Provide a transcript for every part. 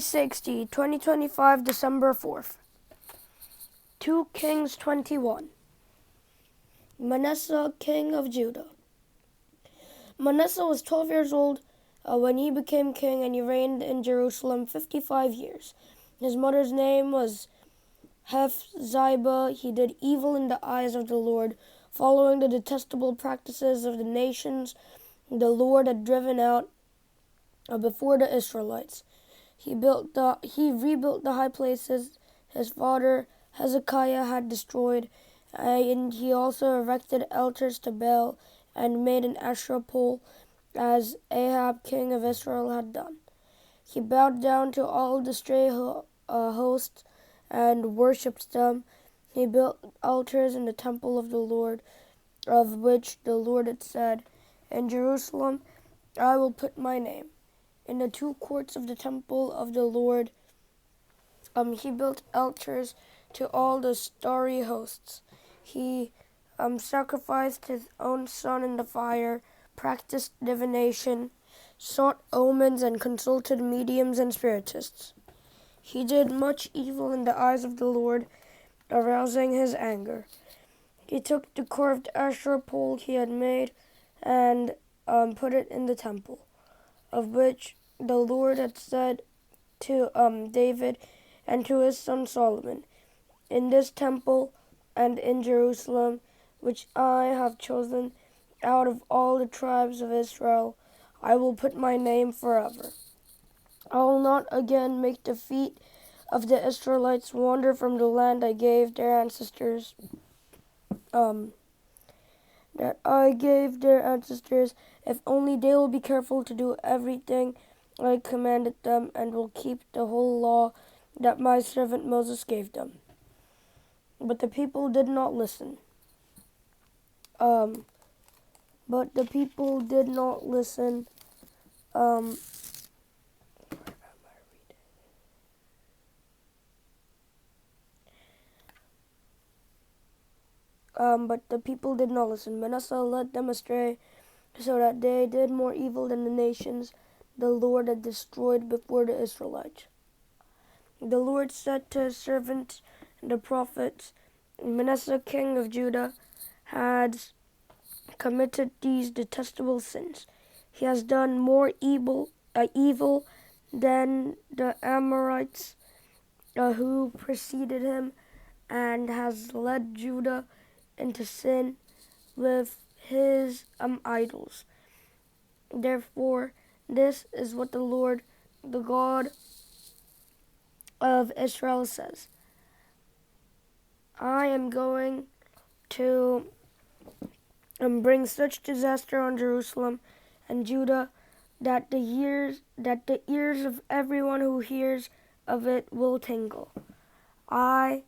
Day60, 2025, December 4th. 2 Kings 21. Manasseh, king of Judah. Manasseh was 12 years old when he became king, and he reigned in Jerusalem 55 years. His mother's name was Hephzibah. He did evil in the eyes of the Lord, following the detestable practices of the nations the Lord had driven out before the Israelites. He rebuilt the high places his father Hezekiah had destroyed, and he also erected altars to Baal and made an Asherah pole, as Ahab, king of Israel, had done. He bowed down to all the stray hosts and worshipped them. He built altars in the temple of the Lord, of which the Lord had said, "In Jerusalem I will put my name." In the two courts of the temple of the Lord, he built altars to all the starry hosts. He sacrificed his own son in the fire, practiced divination, sought omens, and consulted mediums and spiritists. He did much evil in the eyes of the Lord, arousing his anger. He took the carved Asherah pole he had made and put it in the temple, of which the Lord had said to David and to his son Solomon, "In this temple and in Jerusalem, which I have chosen out of all the tribes of Israel, I will put my name forever. I will not again make the feet of the Israelites wander from the land I gave their ancestors, if only they will be careful to do everything I commanded them, and will keep the whole law that my servant Moses gave them." But the people did not listen. Um, but the people did not listen. But the people did not listen. Manasseh led them astray, so that they did more evil than the nations the Lord had destroyed before the Israelites. The Lord said to his servants, the prophets, "Manasseh, king of Judah, had committed these detestable sins. He has done more evil than the Amorites who preceded him, and has led Judah into sin with his idols. Therefore, this is what the Lord, the God of Israel, says: I am going to bring such disaster on Jerusalem and Judah that the ears of everyone who hears of it will tingle. I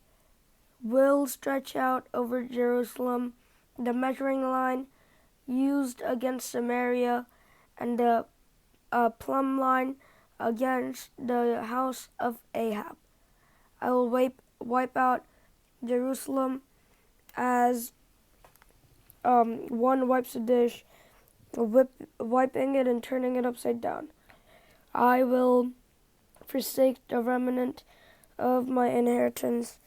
will stretch out over Jerusalem the measuring line used against Samaria, and the plumb line against the house of Ahab. I will wipe out Jerusalem as one wipes a dish, wiping it and turning it upside down. I will forsake the remnant of my inheritance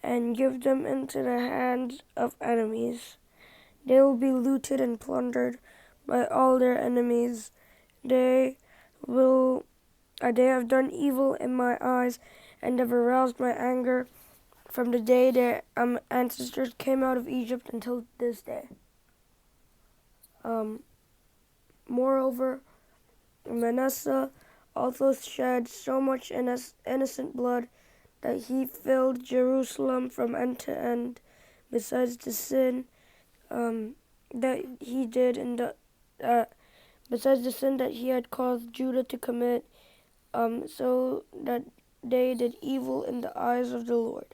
and give them into the hands of enemies. They will be looted and plundered by all their enemies. They have done evil in my eyes and have aroused my anger from the day their ancestors came out of Egypt until this day." Moreover, Manasseh also shed so much innocent blood that he filled Jerusalem from end to end, besides the sin that he did besides the sin that he had caused Judah to commit, so that they did evil in the eyes of the Lord.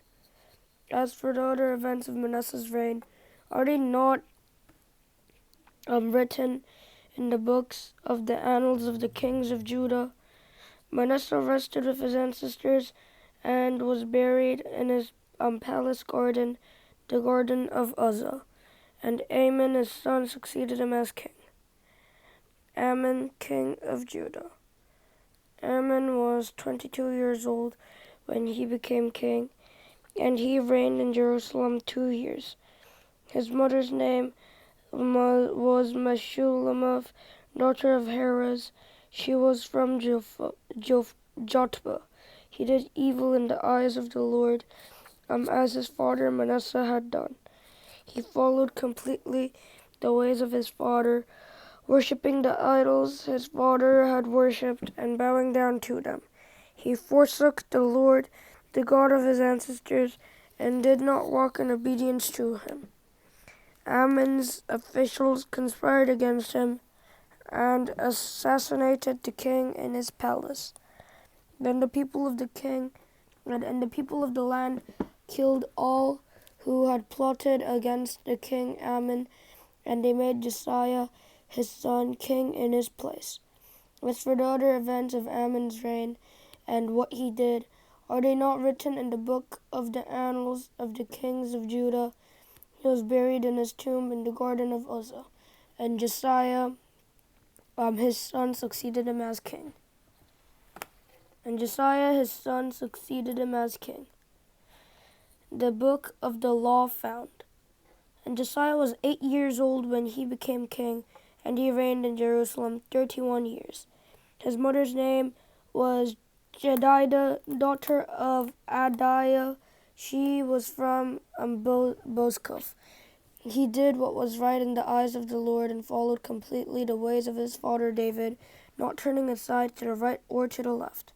As for the other events of Manasseh's reign, are they not written in the books of the annals of the kings of Judah? Manasseh rested with his ancestors and was buried in his palace garden, the garden of Uzzah, and Amon his son succeeded him as king. Amon, king of Judah. Ammon was 22 years old when he became king, and he reigned in Jerusalem 2 years. His mother's name was Meshullemeth, daughter of Harez. She was from Jotbah. He did evil in the eyes of the Lord, as his father Manasseh had done. He followed completely the ways of his father, worshipping the idols his father had worshipped and bowing down to them. He forsook the Lord, the God of his ancestors, and did not walk in obedience to him. Ammon's officials conspired against him and assassinated the king in his palace. Then the people of the king and the people of the land killed all who had plotted against the king Ammon, and they made Josiah his son king in his place. As for the other events of Ammon's reign and what he did, are they not written in the book of the annals of the kings of Judah? He was buried in his tomb in the garden of Uzzah, and Josiah, his son, succeeded him as king. And Josiah, his son, succeeded him as king. The book of the law found. And Josiah was 8 years old when he became king, and he reigned in Jerusalem 31 years. His mother's name was Jedidah, daughter of Adiah. She was from Bozkath. He did what was right in the eyes of the Lord and followed completely the ways of his father David, not turning aside to the right or to the left.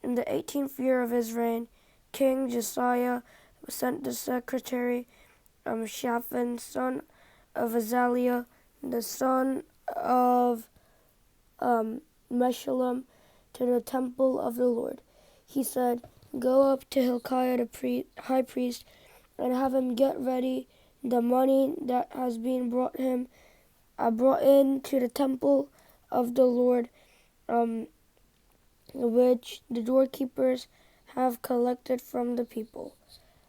In the 18th year of his reign, King Josiah sent the secretary Shaphan, son of Azaliah, the son of Meshullam, to the temple of the Lord. He said, "Go up to Hilkiah the high priest and have him get ready the money that has been brought in to the temple of the Lord, which the doorkeepers have collected from the people.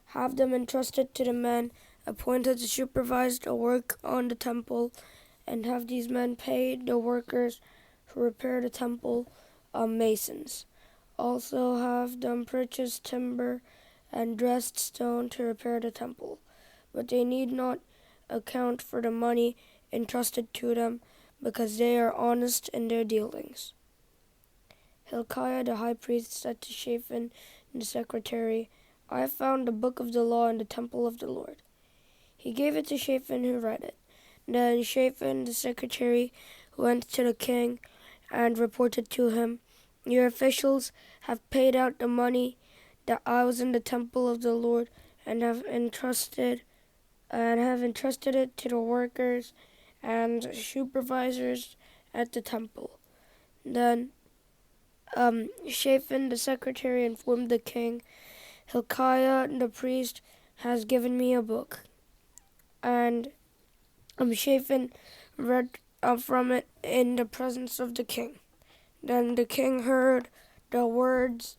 Have them entrusted to the men appointed to supervise the work on the temple, and have these men pay the workers who repair the temple, masons. Also have them purchase timber and dressed stone to repair the temple. But they need not account for the money entrusted to them, because they are honest in their dealings." Hilkiah the high priest said to Shaphan the secretary, "I have found the book of the law in the temple of the Lord." He gave it to Shaphan, who read it. Then Shaphan the secretary went to the king and reported to him, "Your officials have paid out the money that I was in the temple of the Lord, and have entrusted it to the workers and supervisors at the temple." Then Shaphan the secretary informed the king, "Hilkiah the priest has given me a book." And Shaphan read from it in the presence of the king. Then the king heard the words.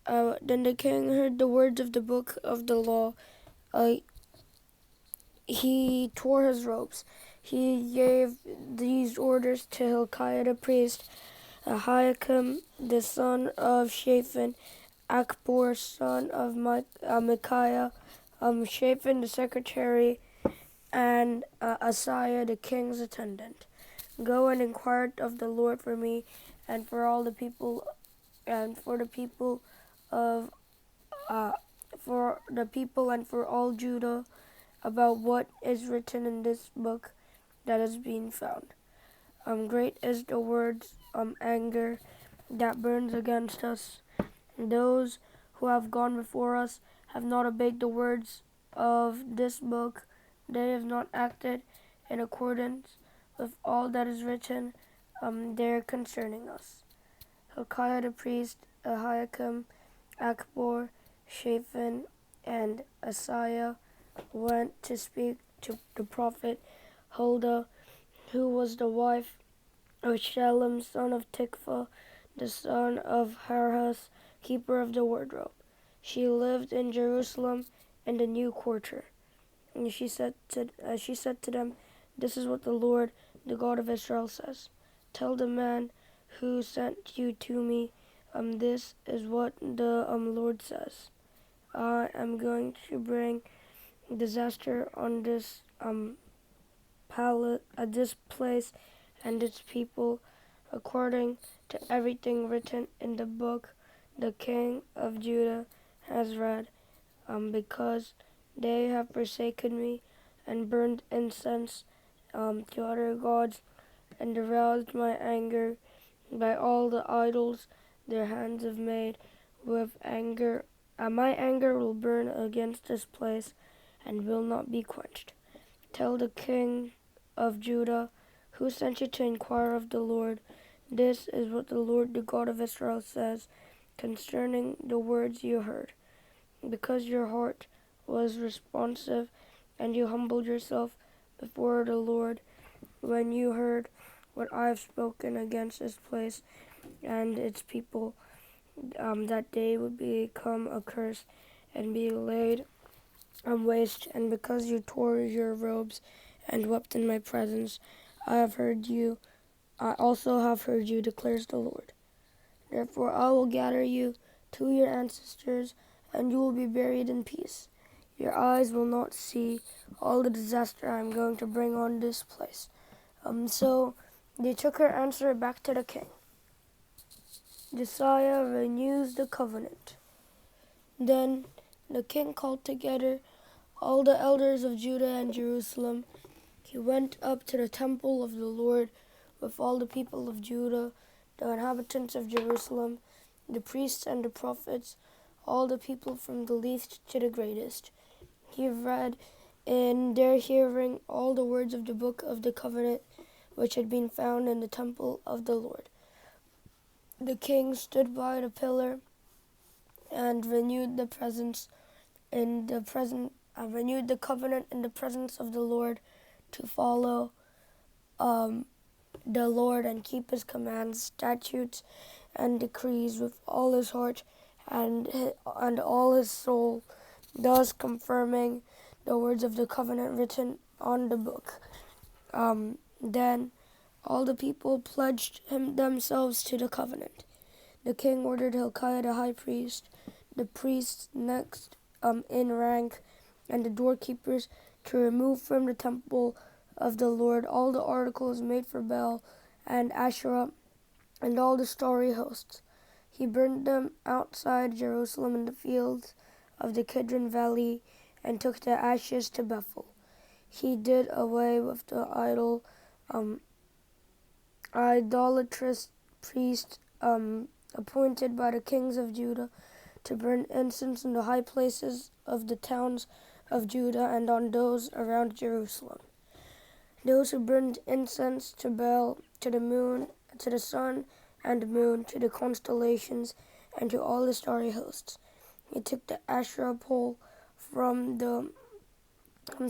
Of the book of the law. He tore his robes. He gave these orders to Hilkiah the priest, Ahikam the son of Shaphan, Akbor son of Micaiah, Shaphan the secretary, and Asaiah the king's attendant. "Go and inquire of the Lord for me and for all the people, and for the people and for all Judah, about what is written in this book that has been found. Great is the word's anger that burns against us. Those who have gone before us have not obeyed the words of this book. They have not acted in accordance with all that is written there concerning us." Hilkiah the priest, Ahikam, Akbor, Shaphan, and Asaiah went to speak to the prophet Huldah, who was the wife of Shallum, son of Tikva, the son of Harhas, keeper of the wardrobe. She lived in Jerusalem in the new quarter. And she said to them, "This is what the Lord, the God of Israel, says. Tell the man who sent you to me? This is what the Lord says. I am going to bring disaster on this this place and its people, according to everything written in the book the king of Judah has read, because they have forsaken me and burned incense to other gods and aroused my anger by all the idols their hands have made. With anger, my anger will burn against this place and will not be quenched. Tell the king of Judah, who sent you to inquire of the Lord, this is what the Lord, the God of Israel, says concerning the words you heard. Because your heart was responsive and you humbled yourself before the Lord when you heard what I have spoken against this place and its people, that they would become a curse and be laid waste, and because you tore your robes and wept in my presence, I have heard you. I also have heard you, declares the Lord. Therefore I will gather you to your ancestors, and you will be buried in peace. Your eyes will not see all the disaster I am going to bring on this place. So they took her answer back to the king. Josiah renews the covenant. Then the king called together all the elders of Judah and Jerusalem. He went up to the temple of the Lord with all the people of Judah, the inhabitants of Jerusalem, the priests and the prophets, all the people from the least to the greatest. He read in their hearing all the words of the book of the covenant which had been found in the temple of the Lord. The king stood by the pillar and renewed the covenant in the presence of the Lord, to follow the Lord and keep his commands, statutes, and decrees with all his heart and all his soul, thus confirming the words of the covenant written on the book. Then all the people pledged themselves to the covenant. The king ordered Hilkiah the high priest, the priests next in rank, and the doorkeepers to remove from the temple of the Lord all the articles made for Baal and Asherah and all the starry hosts. He burned them outside Jerusalem in the fields of the Kidron Valley and took the ashes to Bethel. He did away with the idolatrous priests appointed by the kings of Judah to burn incense in the high places of the towns of Judah and on those around Jerusalem. Those who burned incense to Baal, to the moon, to the sun and the moon, to the constellations, and to all the starry hosts. He took the Asherah pole from the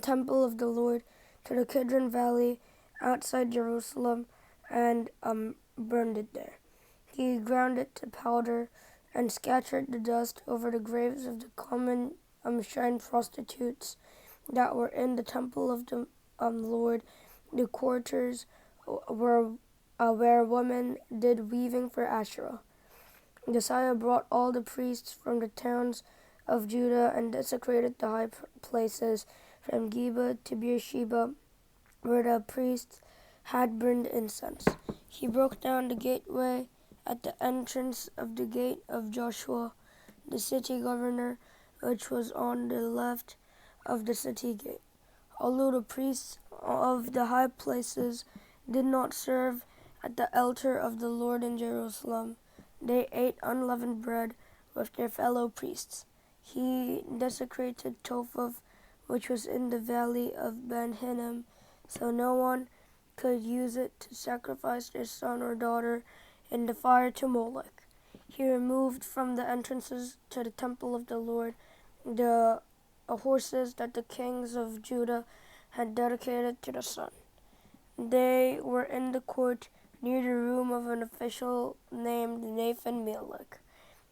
temple of the Lord to the Kidron Valley outside Jerusalem and burned it there. He ground it to powder and scattered the dust over the graves of the common shrine prostitutes that were in the temple of the Lord, the quarters where women did weaving for Asherah. Josiah brought all the priests from the towns of Judah and desecrated the high places from Geba to Beersheba, where the priests had burned incense. He broke down the gateway at the entrance of the gate of Joshua, the city governor, which was on the left of the city gate. Although the priests of the high places did not serve at the altar of the Lord in Jerusalem, they ate unleavened bread with their fellow priests. He desecrated Topheth, which was in the valley of Ben Hinnom, so no one could use it to sacrifice their son or daughter in the fire to Molech. He removed from the entrances to the temple of the Lord the horses that the kings of Judah had dedicated to the sun. They were in the court near the room of an official named Nathan-Melech.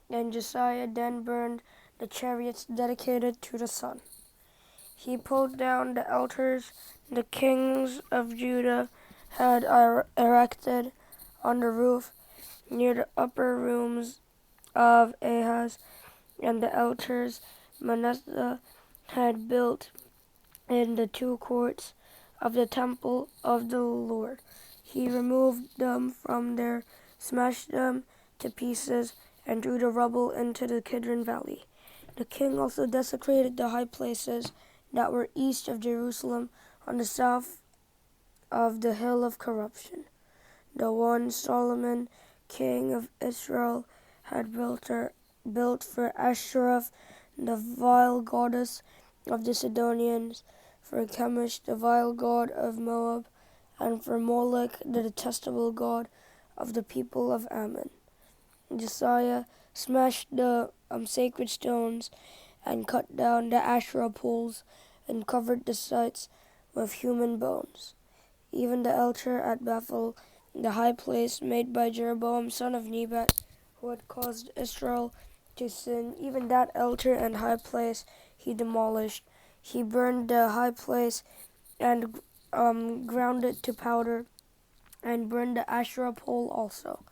And Josiah then burned the chariots dedicated to the sun. He pulled down the altars the kings of Judah had erected on the roof near the upper rooms of Ahaz, and the altars Manasseh had built in the two courts of the temple of the Lord. He removed them from there, smashed them to pieces, and threw the rubble into the Kidron Valley. The king also desecrated the high places that were east of Jerusalem on the south of the hill of corruption, the one Solomon, king of Israel, had built for Ashtoreth, the vile goddess of the Sidonians, for Chemosh, the vile god of Moab, and for Molech, the detestable god of the people of Ammon. Josiah smashed the sacred stones and cut down the Asherah poles and covered the sites with human bones. Even the altar at Bethel, the high place made by Jeroboam son of Nebat, who had caused Israel to sin, even that altar and high place he demolished. He burned the high place and ground it to powder, and burned the Asherah pole also.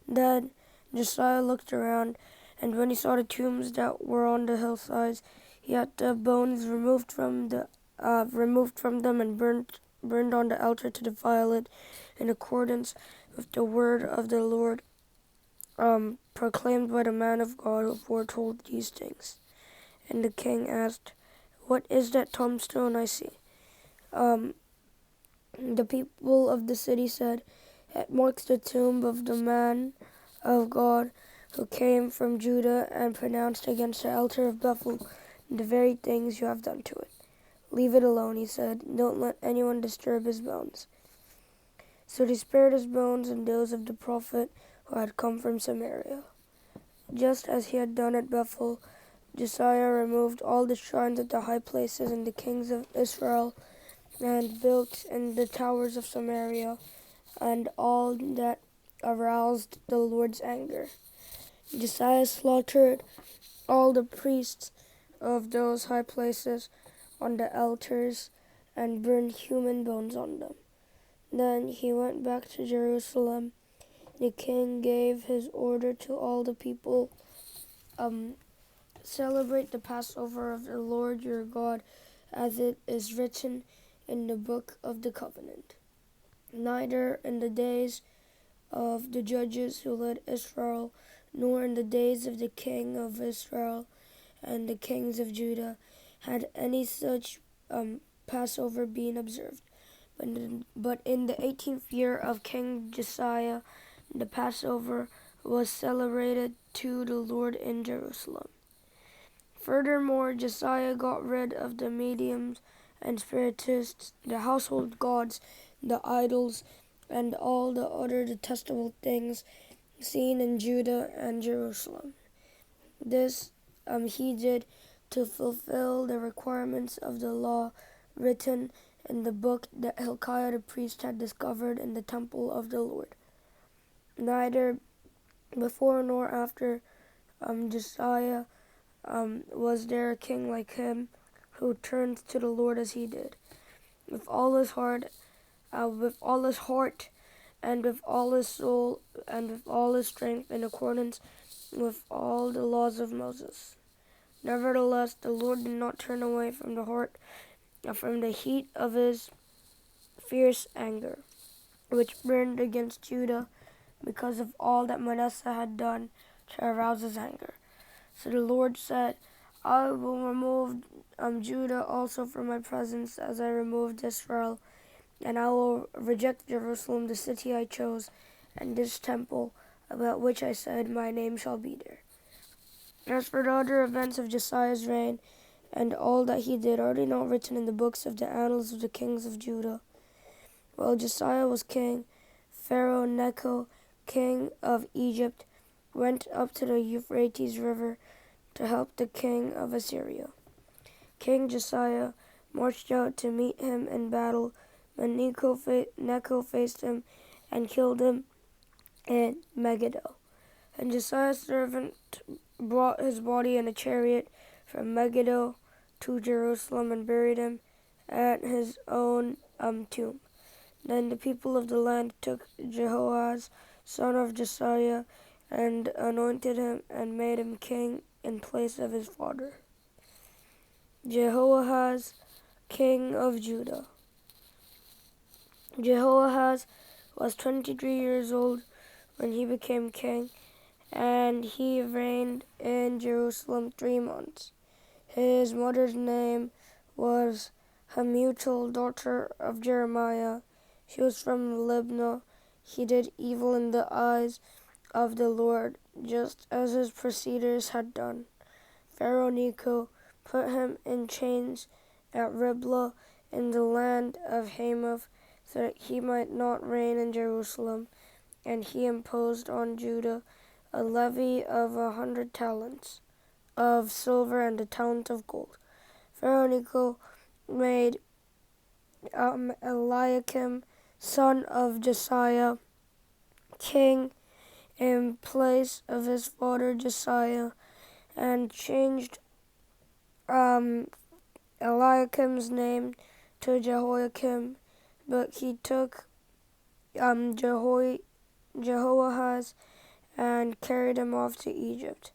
Then Josiah looked around, and when he saw the tombs that were on the hillsides, he had the bones removed from them and burned on the altar to defile it, in accordance with the word of the Lord, proclaimed by the man of God who foretold these things. And the king asked, "What is that tombstone I see?" The people of the city said, "It marks the tomb of the man of God who came from Judah and pronounced against the altar of Bethel the very things you have done to it." "Leave it alone," he said. "Don't let anyone disturb his bones." So they spared his bones and those of the prophet who had come from Samaria. Just as he had done at Bethel, Josiah removed all the shrines at the high places and the kings of Israel, and built in the towers of Samaria, and all that aroused the Lord's anger. Josiah slaughtered all the priests of those high places on the altars and burned human bones on them. Then he went back to Jerusalem. The king gave his order to all the people, celebrate the Passover of the Lord your God, as it is written in the book of the covenant. Neither in the days of the judges who led Israel, nor in the days of the king of Israel and the kings of Judah, had any such Passover been observed. But in the 18th year of King Josiah, the Passover was celebrated to the Lord in Jerusalem. Furthermore, Josiah got rid of the mediums and spiritists, the household gods, the idols, and all the other detestable things seen in Judah and Jerusalem. This he did to fulfill the requirements of the law written in the book that Hilkiah the priest had discovered in the temple of the Lord. Neither before nor after Josiah was there a king like him who turned to the Lord as he did, with all his heart, and with all his soul, and with all his strength, in accordance with all the laws of Moses. Nevertheless, the Lord did not turn away from the heat of his fierce anger, which burned against Judah, because of all that Manasseh had done to arouse his anger. So the Lord said, "I will remove Judah also from my presence, as I removed Israel, and I will reject Jerusalem, the city I chose, and this temple, about which I said, my name shall be there." As for the other events of Josiah's reign, and all that he did, are they not written in the books of the annals of the kings of Judah? While Josiah was king, Pharaoh Necho, king of Egypt, went up to the Euphrates River to help the king of Assyria. King Josiah marched out to meet him in battle, but Necho faced him and killed him in Megiddo. And Josiah's servant brought his body in a chariot from Megiddo to Jerusalem and buried him at his own tomb. Then the people of the land took Jehoahaz, son of Josiah, and anointed him and made him king in place of his father. Jehoahaz, king of Judah. Jehoahaz was 23 years old when he became king, and he reigned in Jerusalem 3 months. His mother's name was Hamutal, daughter of Jeremiah. She was from Libnah. He did evil in the eyes of the Lord, just as his preceders had done. Pharaoh Necho put him in chains at Riblah in the land of Hamath, so that he might not reign in Jerusalem, and he imposed on Judah a levy of 100 talents of silver and a talent of gold. Pharaoh Necho made Eliakim, son of Josiah, king in place of his father Josiah, and changed Eliakim's name to Jehoiakim, but he took Jehoahaz and carried him off to Egypt,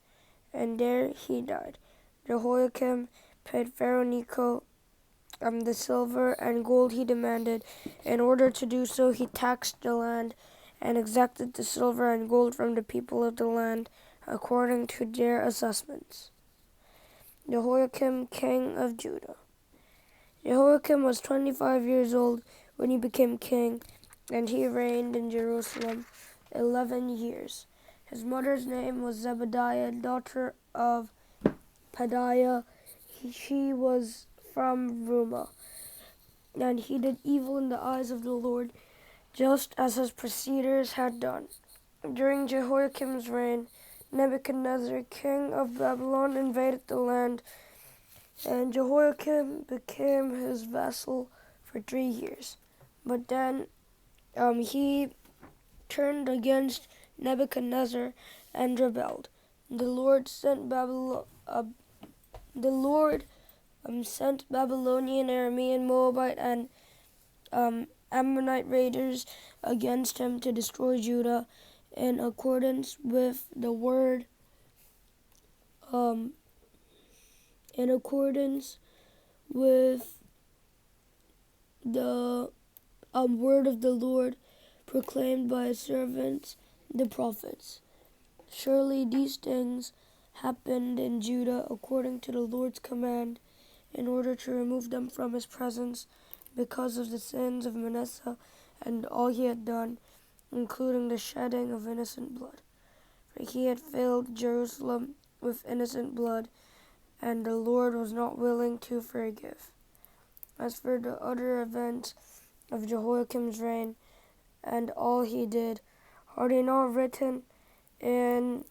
and there he died. Jehoiakim paid Pharaoh Necho the silver and gold he demanded. In order to do so, he taxed the land and exacted the silver and gold from the people of the land according to their assessments. Jehoiakim, king of Judah. Jehoiakim was 25 years old when he became king, and he reigned in Jerusalem 11 years. His mother's name was Zebediah, daughter of Pedaiah. She was from Rumah, and he did evil in the eyes of the Lord, just as his preceders had done. During Jehoiakim's reign, Nebuchadnezzar, king of Babylon, invaded the land, and Jehoiakim became his vassal for 3 years. But then he turned against Nebuchadnezzar and rebelled. The Lord sent Babylonian, Aramean, Moabite, and Ammonite raiders against him to destroy Judah in accordance with the word word of the Lord proclaimed by his servants, the prophets. Surely these things happened in Judah according to the Lord's command, in order to remove them from his presence because of the sins of Manasseh and all he had done, including the shedding of innocent blood. For he had filled Jerusalem with innocent blood, and the Lord was not willing to forgive. As for the other events of Jehoiakim's reign and all he did, are they not written in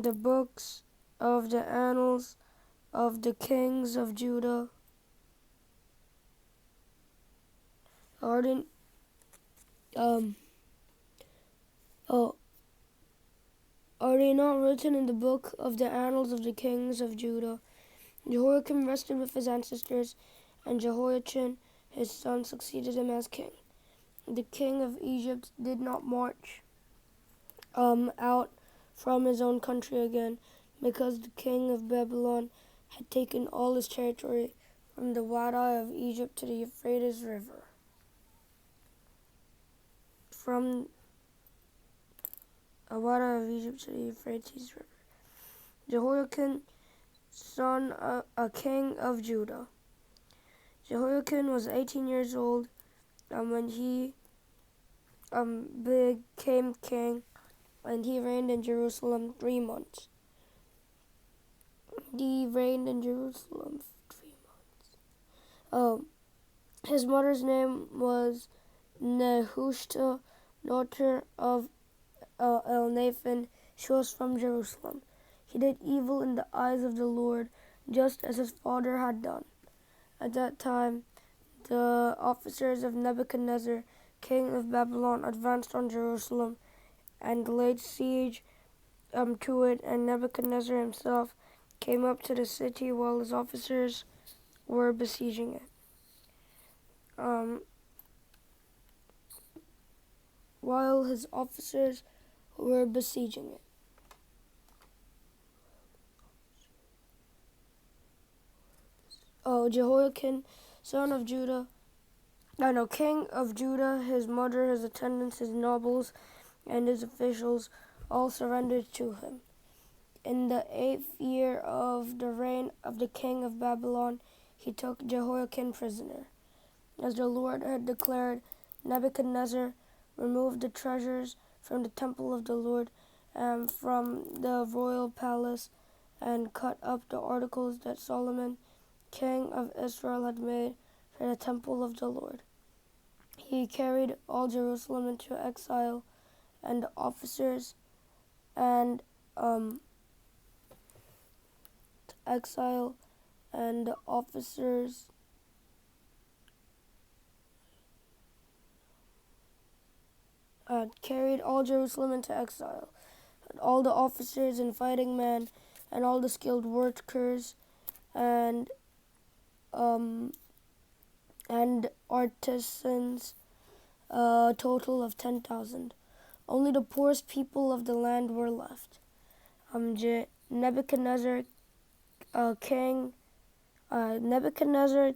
the books of the annals of the kings of Judah? Are they not written in the book of the annals of the kings of Judah? Jehoiakim rested with his ancestors, and Jehoiachin his son succeeded him as king. The king of Egypt did not march out from his own country again, because the king of Babylon had taken all his territory from the Wadi of Egypt to the Euphrates River. From a Wadi of Egypt to the Euphrates River. Jehoiakim, son of a king of Judah. Jehoiakim was 18 years old when he became king, and he reigned in Jerusalem 3 months. He reigned in Jerusalem 3 months. His mother's name was Nehushta, daughter of Elnathan. She was from Jerusalem. He did evil in the eyes of the Lord, just as his father had done. At that time, the officers of Nebuchadnezzar, king of Babylon, advanced on Jerusalem and laid siege to it, and Nebuchadnezzar himself came up to the city while his officers were besieging it. while his officers were besieging it. Jehoiakim, king of Judah, his mother, his attendants, his nobles, and his officials all surrendered to him. In the 8th year of the reign of the king of Babylon, he took Jehoiakim prisoner. As the Lord had declared, Nebuchadnezzar removed the treasures from the temple of the Lord and from the royal palace and cut up the articles that Solomon, king of Israel, had made for the temple of the Lord. He carried all Jerusalem into exile, and the officers and carried all Jerusalem into exile. And all the officers and fighting men, and all the skilled workers, and artisans, a total of 10,000. Only the poorest people of the land were left. Nebuchadnezzar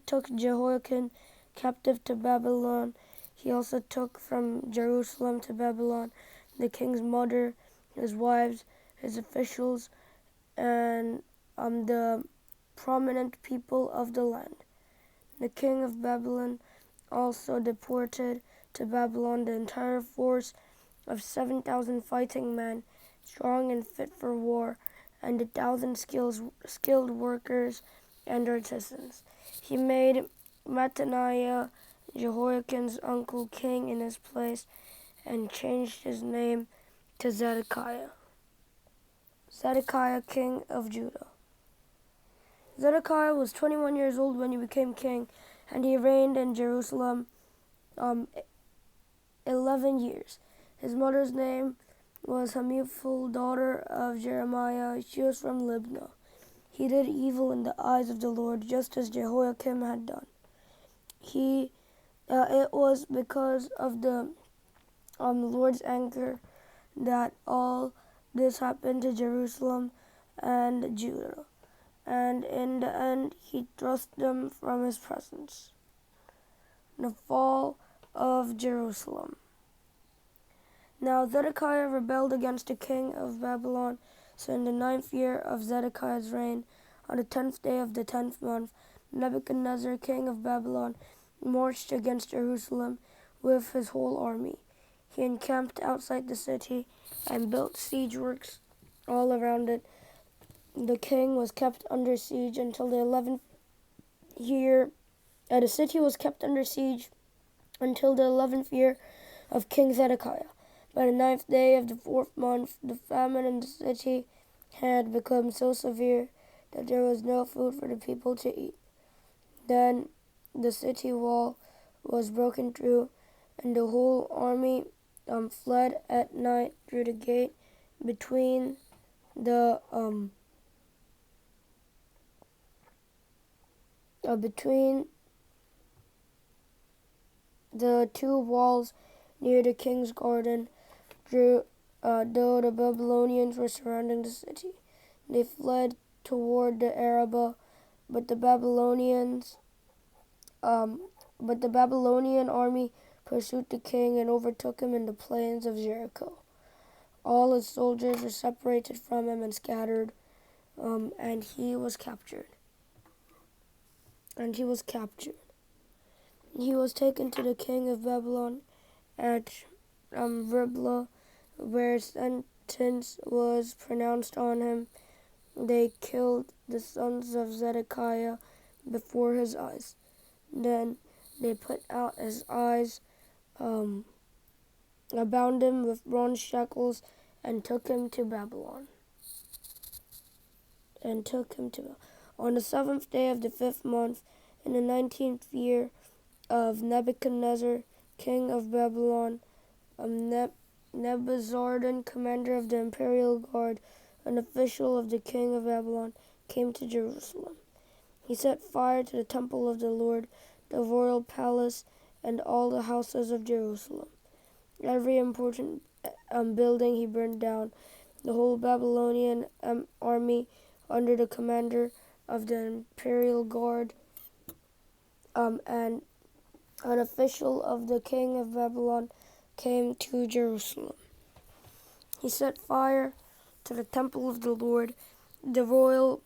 took Jehoiakim captive to Babylon. He also took from Jerusalem to Babylon the king's mother, his wives, his officials, and the prominent people of the land. The king of Babylon also deported to Babylon the entire force of 7,000 fighting men, strong and fit for war, and 1,000 skilled workers and artisans. He made Mattaniah, Jehoiakim's uncle, king in his place, and changed his name to Zedekiah. Zedekiah, king of Judah. Zedekiah was 21 years old when he became king, and he reigned in Jerusalem 11 years. His mother's name was Hamuphel, daughter of Jeremiah. She was from Libnah. He did evil in the eyes of the Lord, just as Jehoiakim had done. It was because of the Lord's anger that all this happened to Jerusalem and Judah, and in the end he thrust them from his presence. The fall of Jerusalem. Now Zedekiah rebelled against the king of Babylon. So in the 9th year of Zedekiah's reign, on the 10th day of the 10th month, Nebuchadnezzar, king of Babylon, marched against Jerusalem with his whole army. He encamped outside the city and built siege works all around it. The king was kept under siege until the 11th year. The city was kept under siege until the 11th year of King Zedekiah. By the 9th day of the 4th month, the famine in the city had become so severe that there was no food for the people to eat. Then the city wall was broken through, and the whole army fled at night through the gate between the two walls near the king's garden. Though the Babylonians were surrounding the city, they fled toward the Arabah, but the Babylonian army pursued the king and overtook him in the plains of Jericho. All his soldiers were separated from him and scattered, and he was captured. He was taken to the king of Babylon at Riblah, where sentence was pronounced on him. They killed the sons of Zedekiah before his eyes. Then they put out his eyes, bound him with bronze shackles, and took him to Babylon. On the 7th day of the 5th month, in the 19th year of Nebuchadnezzar, king of Babylon, Nebuzaradan, commander of the imperial guard, an official of the king of Babylon, came to Jerusalem. He set fire to the temple of the Lord, the royal palace, and all the houses of Jerusalem. Every important building he burned down. The whole Babylonian army under the commander of the imperial guard and an official of the king of Babylon came to Jerusalem. He set fire to the temple of the Lord, the royal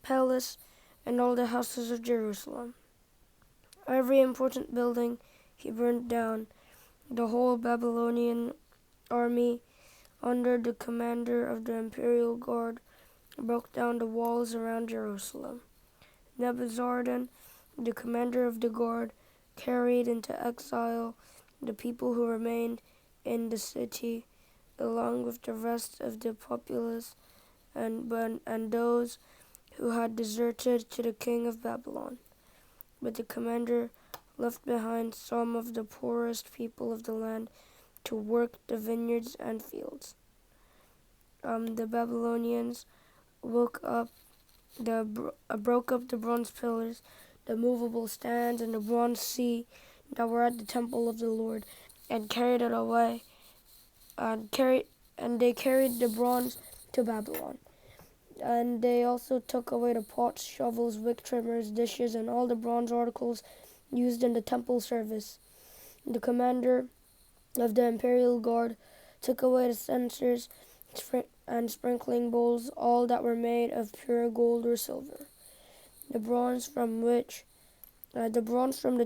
palace, and all the houses of Jerusalem. Every important building he burned down. The whole Babylonian army under the commander of the imperial guard broke down the walls around Jerusalem. Nebuzaradan, the commander of the guard, carried into exile the people who remained in the city, along with the rest of the populace and those who had deserted to the king of Babylon. But the commander left behind some of the poorest people of the land to work the vineyards and fields. The Babylonians broke up the bronze pillars, the movable stands, and the bronze sea that were at the temple of the Lord, and carried it away. And they carried the bronze to Babylon. And they also took away the pots, shovels, wick trimmers, dishes, and all the bronze articles used in the temple service. The commander of the imperial guard took away the censers and sprinkling bowls, all that were made of pure gold or silver. The bronze from the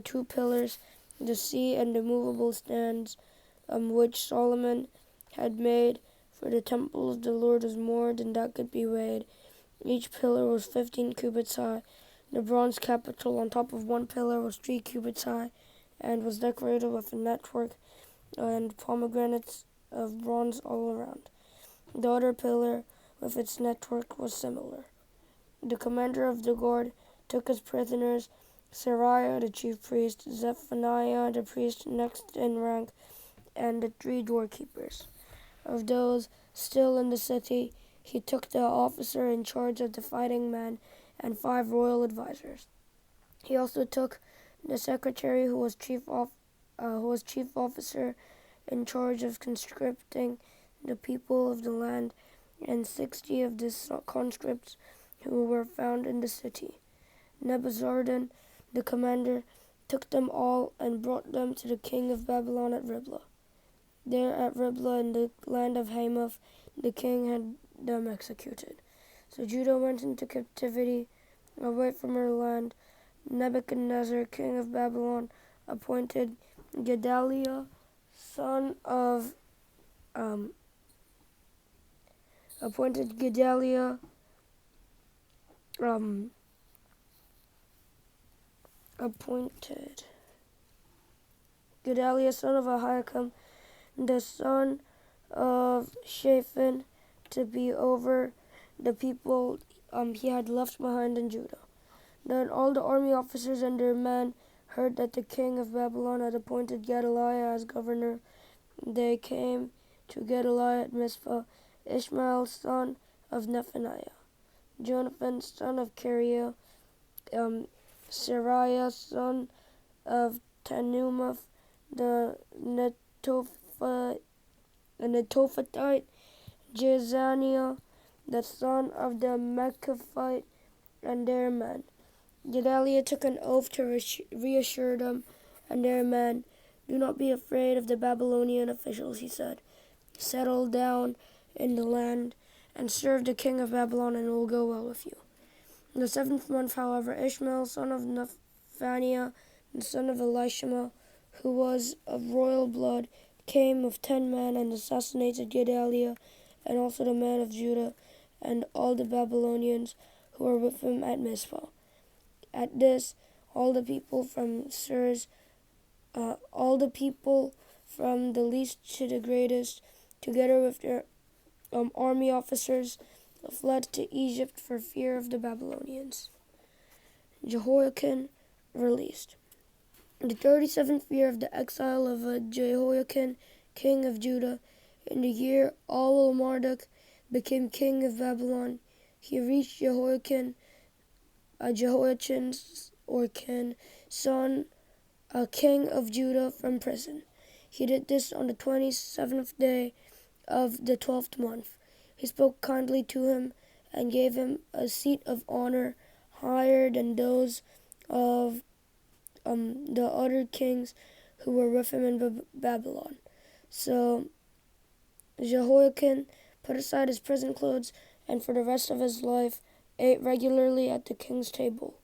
two pillars, the sea, and the movable stands, which Solomon had made for the temple of the Lord, was more than that could be weighed. Each pillar was 15 cubits high. The bronze capital on top of one pillar was 3 cubits high, and was decorated with a network and pomegranates of bronze all around. The other pillar with its network was similar. The commander of the guard took as prisoners Seraiah the chief priest, Zephaniah the priest next in rank, and the 3 doorkeepers. Of those still in the city, he took the officer in charge of the fighting men and 5 royal advisers. He also took the secretary who was chief officer in charge of conscripting the people of the land, and 60 of the conscripts who were found in the city. Nebuzaradan, the commander, took them all and brought them to the king of Babylon at Riblah. There at Riblah in the land of Hamath, the king had them executed. So Judah went into captivity away from her land. Nebuchadnezzar, king of Babylon, appointed Gedaliah, son of Gedaliah, son of Ahikam, the son of Shaphan, to be over the people he had left behind in Judah. Then all the army officers and their men heard that the king of Babylon had appointed Gedaliah as governor. They came to Gedaliah at Mizpah, Ishmael, son of Nethaniah, Jonathan, son of Kareah, Seraiah, son of Tanumaph, the Netophathite, Jezaniah, the son of the Mechahite, and their men. Gedaliah took an oath to reassure them and their men. "Do not be afraid of the Babylonian officials," he said. "Settle down in the land and serve the king of Babylon, and it will go well with you." In the 7th month, however, Ishmael, son of Nethaniah, the son of Elishama, who was of royal blood, came with 10 men and assassinated Gedaliah and also the men of Judah and all the Babylonians who were with him at Mizpah. At this, all the people from the least to the greatest, together with their army officers, fled to Egypt for fear of the Babylonians. Jehoiakim released. In the 37th year of the exile of Jehoiakim, king of Judah, in the year Marduk became king of Babylon, he reached Jehoiachin, son, king of Judah, from prison. He did this on the 27th day of the 12th month. He spoke kindly to him and gave him a seat of honor higher than those of the other kings who were with him in Babylon. So Jehoiakim put aside his prison clothes and for the rest of his life ate regularly at the king's table.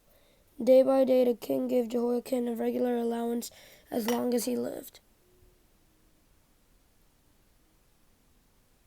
Day by day the king gave Jehoiakim a regular allowance as long as he lived.